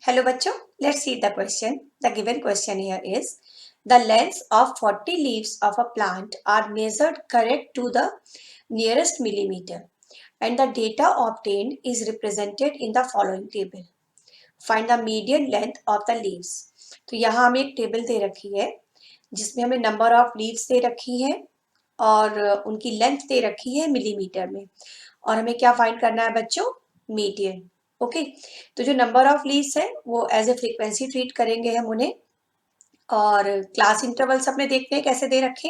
Hello बच्चों, let's see the question. The given question here is the lengths of 40 leaves of a plant are measured correct to the nearest millimeter and the data obtained is represented in the following table. Find the median length of the leaves. तो यहाँ हमें एक table दे रखी है जिसमें हमें number of leaves दे रखी है और उनकी लेंथ दे रखी है मिलीमीटर में और हमें क्या फाइंड करना है बच्चों? मीडियन. ओके, तो जो नंबर ऑफ लीव्स है वो एज ए फ्रीक्वेंसी ट्रीट करेंगे हम उन्हें और क्लास इंटरवल्स अपने देखते हैं कैसे दे रखे.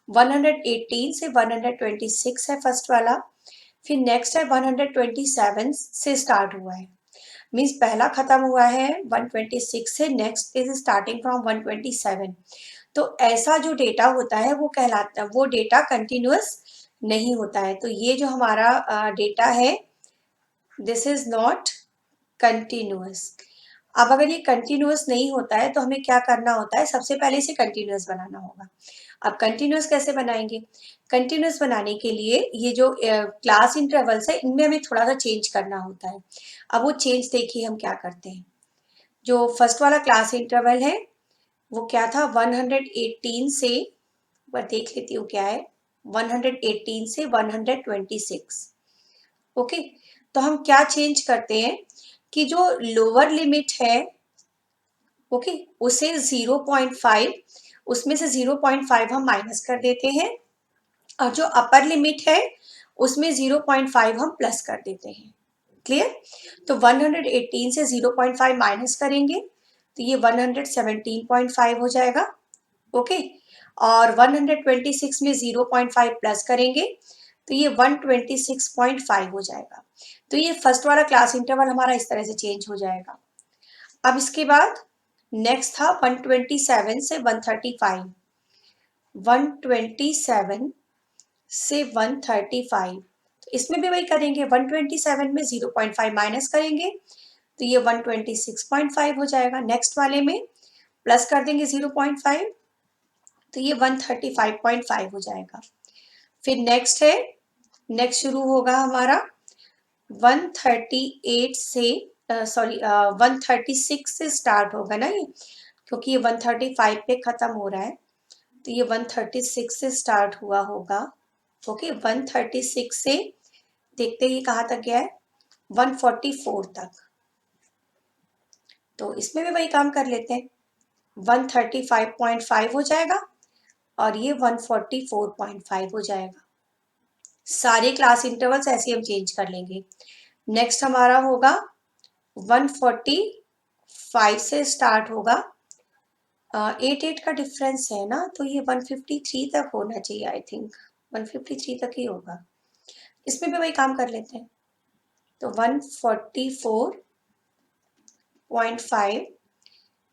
118 से 126 है फर्स्ट वाला, फिर नेक्स्ट है 127 से स्टार्ट हुआ है, मीन्स पहला खत्म हुआ है 126 से, नेक्स्ट इज स्टार्टिंग फ्रॉम 127. तो ऐसा जो डेटा होता है वो कहलाता है, वो डेटा कंटिन्यूअस नहीं होता है. तो ये जो हमारा डेटा है दिस इज नॉट कंटिन्यूअस. अब अगर ये कंटिन्यूअस नहीं होता है तो हमें क्या करना होता है? सबसे पहले इसे कंटिन्यूअस बनाना होगा. अब कंटिन्यूअस कैसे बनाएंगे? कंटिन्यूअस बनाने के लिए ये जो क्लास इंटरवल्स है इनमें हमें थोड़ा सा चेंज करना होता है. अब वो चेंज देखिए हम क्या करते हैं. जो फर्स्ट वाला क्लास इंटरवल है वो क्या था? 118 से, पर देख लेती हूँ क्या है, 118 से 126. ओके, तो हम क्या चेंज करते हैं कि जो लोअर लिमिट है ओके उसे 0.5, उसमें से 0.5 हम माइनस कर देते हैं और जो अपर लिमिट है उसमें 0.5 हम प्लस कर देते हैं. क्लियर? तो 118 से 0.5 माइनस करेंगे तो ये 117.5 हो जाएगा. ओके, और 126 में 0.5 प्लस करेंगे तो ये 126.5 हो जाएगा. तो ये फर्स्ट वाला क्लास इंटरवल हमारा इस तरह से चेंज हो जाएगा. अब इसके बाद नेक्स्ट था 127 से 135. 127 से 135, तो इसमें भी वही करेंगे. 127 में 0.5 माइनस करेंगे तो ये 126.5 हो जाएगा. नेक्स्ट वाले में प्लस कर देंगे 0.5 तो ये 135.5 हो जाएगा. फिर नेक्स्ट है, नेक्स्ट शुरू होगा हमारा 138 से 136 से स्टार्ट होगा ना ये, क्योंकि ये 135 पे खत्म हो रहा है तो ये 136 से स्टार्ट हुआ होगा. ओके, 136 से देखते हैं ये कहाँ तक गया है, 144 तक. तो इसमें भी वही काम कर लेते हैं. 135.5 हो जाएगा और ये 144.5 हो जाएगा. सारे क्लास इंटरवल्स ऐसे हम चेंज कर लेंगे. नेक्स्ट हमारा होगा 145 से स्टार्ट होगा. 8 का डिफरेंस है ना, तो ये 153 तक होना चाहिए. आई थिंक 153 तक ही होगा. इसमें भी वही काम कर लेते हैं. तो 144.5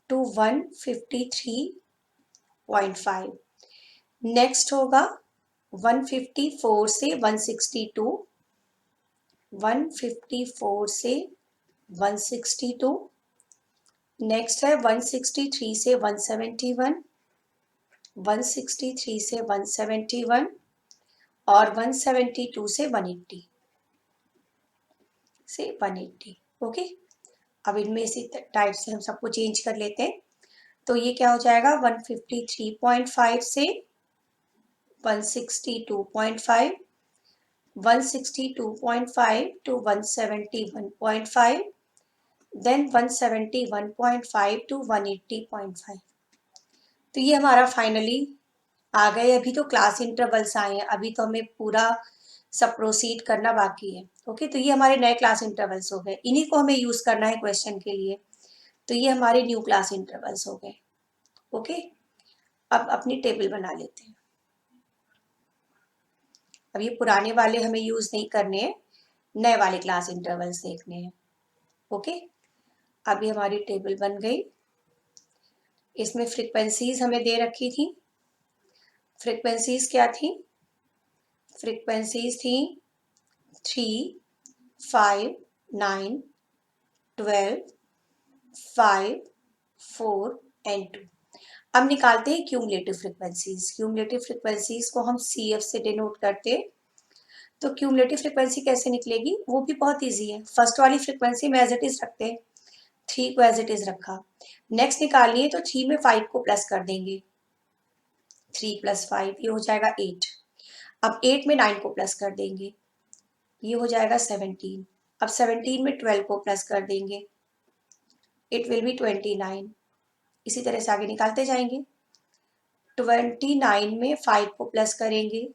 टू 153.5. नेक्स्ट होगा 154 से 162. 154 से 162. नेक्स्ट है 163 से 171. 163 से 171 और 172 से 180 से 180. ओके, अब इनमें इसी टाइप से हम सबको चेंज कर लेते हैं. तो ये क्या हो जाएगा, 153.5 से 162.5, 162.5 टू 171.5, देन 171.5 टू 180.5. तो ये हमारा फाइनली आ गए. अभी तो क्लास इंटरवल्स आए हैं, अभी तो हमें पूरा सब प्रोसीड करना बाकी है. ओके, तो ये हमारे नए क्लास इंटरवल्स हो गए, इन्हीं को हमें यूज करना है क्वेश्चन के लिए. तो ये हमारे न्यू क्लास इंटरवल्स हो गए. ओके, अब अपनी टेबल बना लेते हैं. अब ये पुराने वाले हमें यूज नहीं करने हैं, नए वाले क्लास इंटरवल्स देखने हैं. ओके, अभी हमारी टेबल बन गई. इसमें फ्रीक्वेंसीज हमें दे रखी थी. फ्रीक्वेंसीज क्या थी? फ्रीक्वेंसीज थी 3, 5, 9, 12, 5, 4 एंड 2. अब निकालते हैं क्यूमुलेटिव फ्रीक्वेंसीज. क्यूमुलेटिव फ्रीक्वेंसीज को हम CF से डिनोट करते हैं. तो क्यूमुलेटिव फ्रीक्वेंसी कैसे निकलेगी वो भी बहुत इजी है. फर्स्ट वाली फ्रीक्वेंसी में एज इट इज रखते हैं 3 को एज इट इज रखा। नेक्स्ट निकालनी है तो 3 में 5 को प्लस कर देंगे, 3 + 5 ये हो जाएगा 8। अब 8 में 9 को प्लस कर देंगे, ये हो जाएगा 17। अब 17 में 12 को प्लस कर देंगे, इट विल बी 29। इसी तरह से आगे निकालते जाएंगे। 29 में 5 को प्लस करेंगे,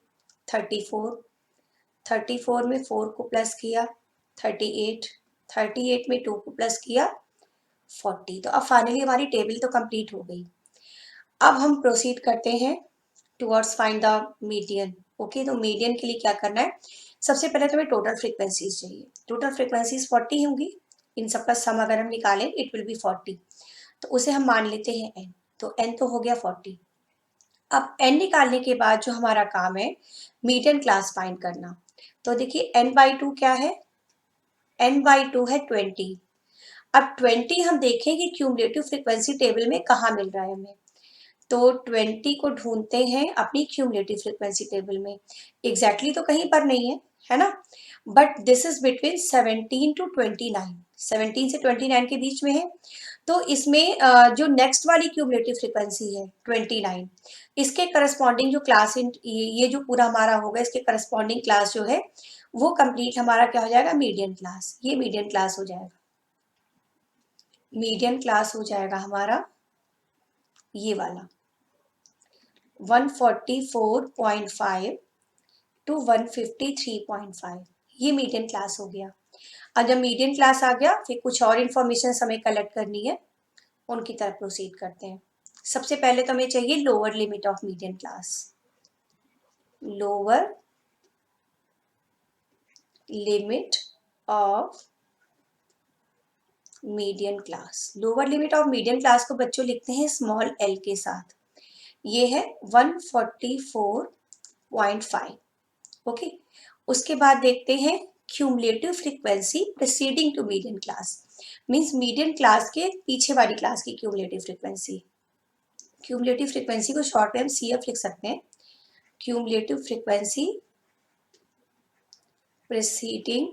34। 34 में 4 को प्लस किया, 38। 38 में 2 को प्लस किया, 40। तो अब फाइनली हमारी टेबल तो कंप्लीट हो गई। अब हम प्रोसीड करते हैं towards find the median. Okay, तो मीडियन के लिए क्या करना है, सबसे पहले तो हमें टोटल फ्रीक्वेंसीज चाहिए। टोटल फ्रीक्वेंसीज 40 होंगी, इन सबका सम अगर हम निकालें इट विल बी 40। तो उसे हम मान लेते हैं n, तो n तो हो गया 40। अब n निकालने के बाद जो हमारा काम है मीडियन क्लास फाइंड करना। तो देखिए n/2 क्या है, n/2 है 20। अब 20 हम देखें कि क्यूमुलेटिव फ्रीक्वेंसी टेबल में कहाँ मिल रहा है हमें। तो 20 को ढूंढते हैं अपनी क्यूमुलेटिव फ्रीक्वेंसी टेबल में। एग्जैक्टली तो कहीं पर नहीं है ना, but this is between 17 to 29। 17 से 29 के बीच में है। तो इसमें जो नेक्स्ट वाली क्यूमुलेटिव फ्रीक्वेंसी है 29, इसके करस्पॉन्डिंग जो क्लास ये जो पूरा हमारा होगा इसके करस्पॉन्डिंग क्लास जो है वो कंप्लीट हमारा क्या हो जाएगा, मीडियन क्लास। ये मीडियन क्लास हो जाएगा, मीडियन क्लास हो जाएगा हमारा ये वाला 144.5 टू 153.5, ये मीडियन क्लास हो गया। अब जब मीडियन क्लास आ गया फिर कुछ और इंफॉर्मेशन हमें कलेक्ट करनी है, उनकी तरफ प्रोसीड करते हैं। सबसे पहले तो हमें चाहिए lower limit of median class. Lower limit of median class. Lower limit of median class को बच्चों लिखते हैं स्मॉल l के साथ। ये है 144.5। ओके, उसके बाद देखते हैं cumulative frequency preceding to median class, means median class के पीछे वाली क्लास की क्यूमुलेटिव फ्रीक्वेंसी। क्यूमुलेटिव फ्रीक्वेंसी को शॉर्ट में हम CF लिख सकते हैं, cumulative frequency preceding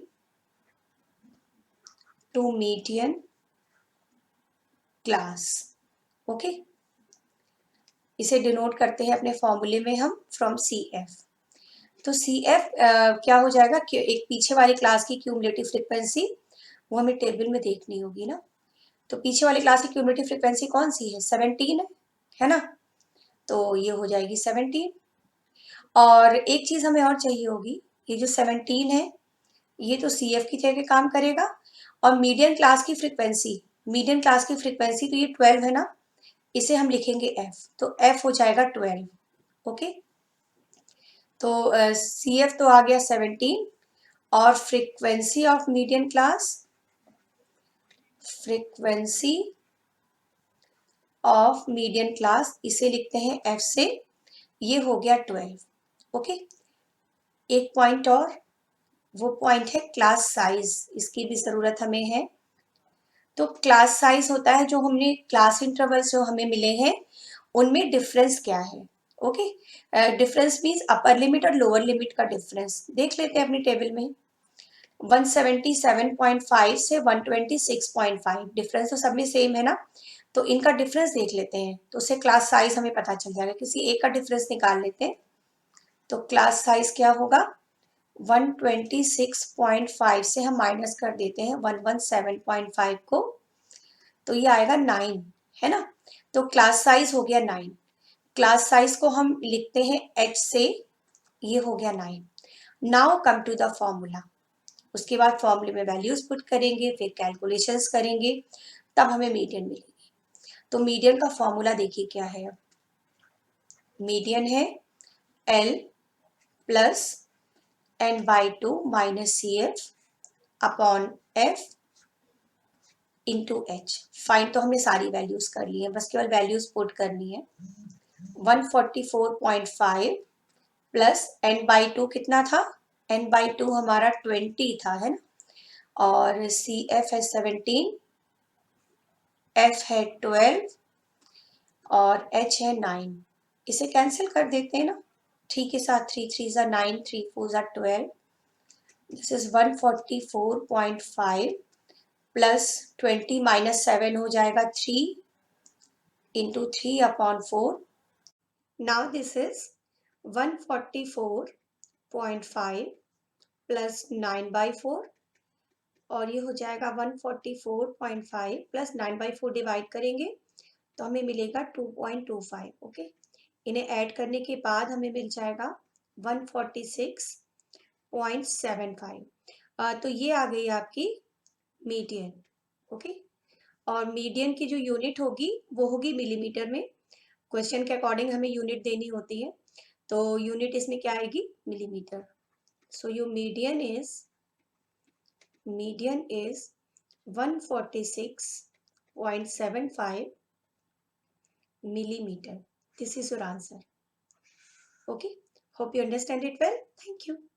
to median class. Okay, इसे डिनोट करते हैं अपने फॉर्मूले में हम फ्रॉम CF। तो CF क्या हो जाएगा कि एक पीछे वाली क्लास की क्यूमुलेटिव फ्रीक्वेंसी वो हमें टेबल में देखनी होगी ना। तो पीछे वाली क्लास की क्यूमुलेटिव फ्रीक्वेंसी कौन सी है, 17 है ना, तो ये हो जाएगी 17। और एक चीज हमें और चाहिए होगी, ये जो 17 है ये तो CF की जगह काम करेगा, और मीडियन क्लास की फ्रीक्वेंसी, मीडियन क्लास की फ्रीक्वेंसी तो ये 12 है ना, इसे हम लिखेंगे F, तो F हो जाएगा 12। ओके, तो CF तो आ गया 17, और frequency of median class, frequency of median class इसे लिखते हैं F से, ये हो गया 12। ओके, एक पॉइंट और, वो पॉइंट है क्लास साइज, इसकी भी जरूरत हमें है। तो क्लास साइज होता है जो हमने क्लास इंटरवल्स जो हमें मिले हैं उनमें डिफरेंस क्या है। Okay, difference means upper limit और लोअर लिमिट का डिफरेंस देख लेते हैं अपनी टेबल में। 177.5 से 126.5, डिफरेंस तो सब में सेम है ना, तो इनका डिफरेंस देख लेते हैं तो उससे क्लास साइज हमें पता चल जाएगा। किसी एक का डिफरेंस निकाल लेते हैं, तो क्लास साइज क्या होगा, 126.5 से हम माइनस कर देते हैं 117.5 को, तो ये आएगा 9 है ना। तो क्लास साइज हो गया 9। क्लास साइज को हम लिखते हैं H से, ये हो गया 9। Now come to the formula. उसके बाद फॉर्मूले में वैल्यूज पुट करेंगे, फिर कैलकुलेशंस करेंगे, तब हमें मीडियन मिलेगी। तो मीडियन का फॉर्मूला देखिए क्या है। अब मीडियन है L plus n/2 minus CF upon F into H। Find तो हमने सारी वैल्यूज कर ली है, बस केवल वैल्यूज पुट करनी है। 144.5 प्लस n/2 कितना था, n/2 हमारा 20 था है ना, और CF है 17, F है 12 और H है 9। इसे कैंसिल कर देते हैं ना, 3 के साथ 3 3 ज़ा 9, 3 4 ज़ा 12, दिस इज 144.5 प्लस 20 माइनस 7 हो जाएगा 3 into 3/4. Now this is 144.5 plus 9/4 और ये हो जाएगा 144.5 प्लस 9/4 डिवाइड करेंगे तो हमें मिलेगा 2.25. ओके, इन्हें ऐड करने के बाद हमें मिल जाएगा 146.75. तो ये आ गई आपकी मीडियन. ओके, और मीडियन की जो यूनिट होगी वो होगी मिलीमीटर में. क्वेश्चन के अकॉर्डिंग हमें यूनिट देनी होती है, तो यूनिट इसमें क्या आएगी? Millimetre. So your median is 146.75 millimeter. This is your answer. Okay, hope you understand it well. Thank you.